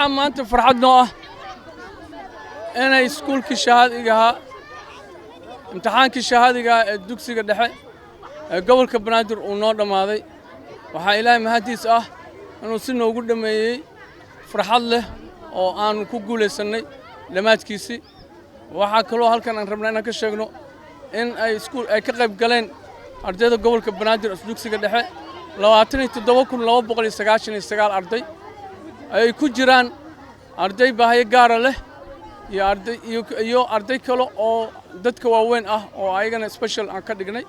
maanta farxad noo ah inay iskuulkii shahaadiga ahaa imtixaankii shahaadiga ah ee dugsiga dhexe ee gobolka Banaadir uu noo dhamaaday waxaa Ilaahay mahadiis ah inuu si noogu dhameeyay farxad leh oo aan ku guuleysanay dhamaadkiisii waxaa kaloo halkan aan rabnaa inaan ka sheegno in ay ka qayb galeen ardayda gobolka Banaadir dugsiga dhexe 27299 arday ay ku jiraan arday baahiyo gaar ah leh iyo arday kale oo dadka waaweyn ah oo ayagana special aan ka dhignay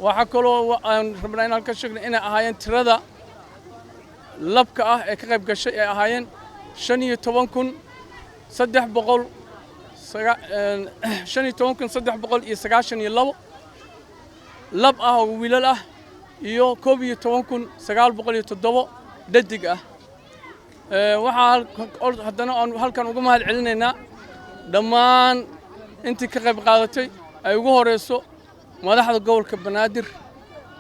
waxa kaloo aan rabnaa inaan ka sheegno inay ahaayeen tirada labka ah ee ka qayb gashay ay ahaayeen 15392 lab ah oo wiilal ah iyo 12907 dhadig ah waxaa haddana aan halkan uga mahad celinaynaa dhammaan intii ka qayb qaadatay ay ugu horeyso madaxda gobolka Banaadir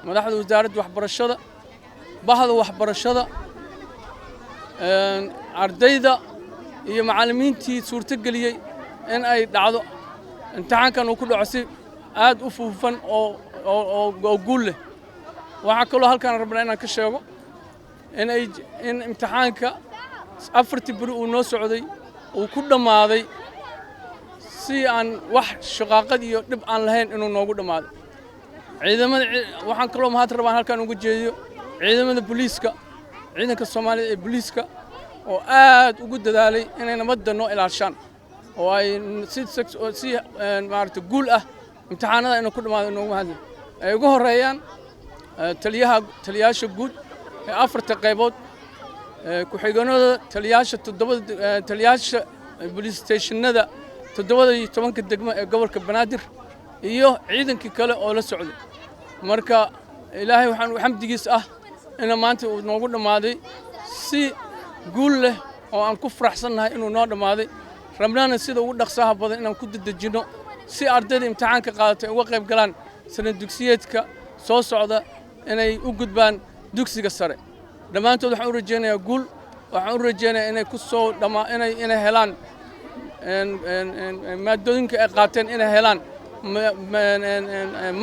madaxda wasaaradda waxbarashada bahda waxbarashada ardayda iyo macallimiintii suurto galiyay in ay dhacdo imtixaankan uu ku dhaco si aad u fufan oo guul leh waxa kaloo halkan rabnaa inaan ka sheego in imtixaanka afartii bari uu noo socday uu ku dhamaaday si aan wax shaqaaqad iyo dib aan lahayn inuu noogu dhamaaday ciidamada waxaan kaloo mahad rabaan halkan ugu jeediyo ciidamada booliiska ciidanka Soomaaliya ee booliiska oo aad ugu dadaalay inay nabadda noo ilaashaan oo ay si maaragtay guul ah imtixaanada inuu ku dhamaado noogu mahad ay ugu horeeyaan taliyaasha guud ee afarta qaybood ku xigeenada taliyaasha police stationada 17 degmo ee gobolka Banaadir iyo ciidankii kale oo la socday marka Ilaahay waxaan xamdigiis ah in maanta uu noogu dhamaaday si guul leh oo aan ku faraxsanahay inuu noo dhamaaday rabnaana sida ugu dhaqsaha badan inaan ku dadajino si ardayda imtixaanka qaadatay uga qayb galaan sanad dugsiyeedka soo socda inay u gudbaan dugsiga sare dhammaantood waxaan u rajeynayaa guul waxaan u rajeynayaa inay ku soo inay helaan maadooyinka ay qaateen inay helaan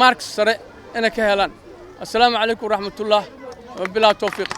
marks sare inay ka helaan assalaamu calaykum waraxmatullaah wabilaa tawfiiq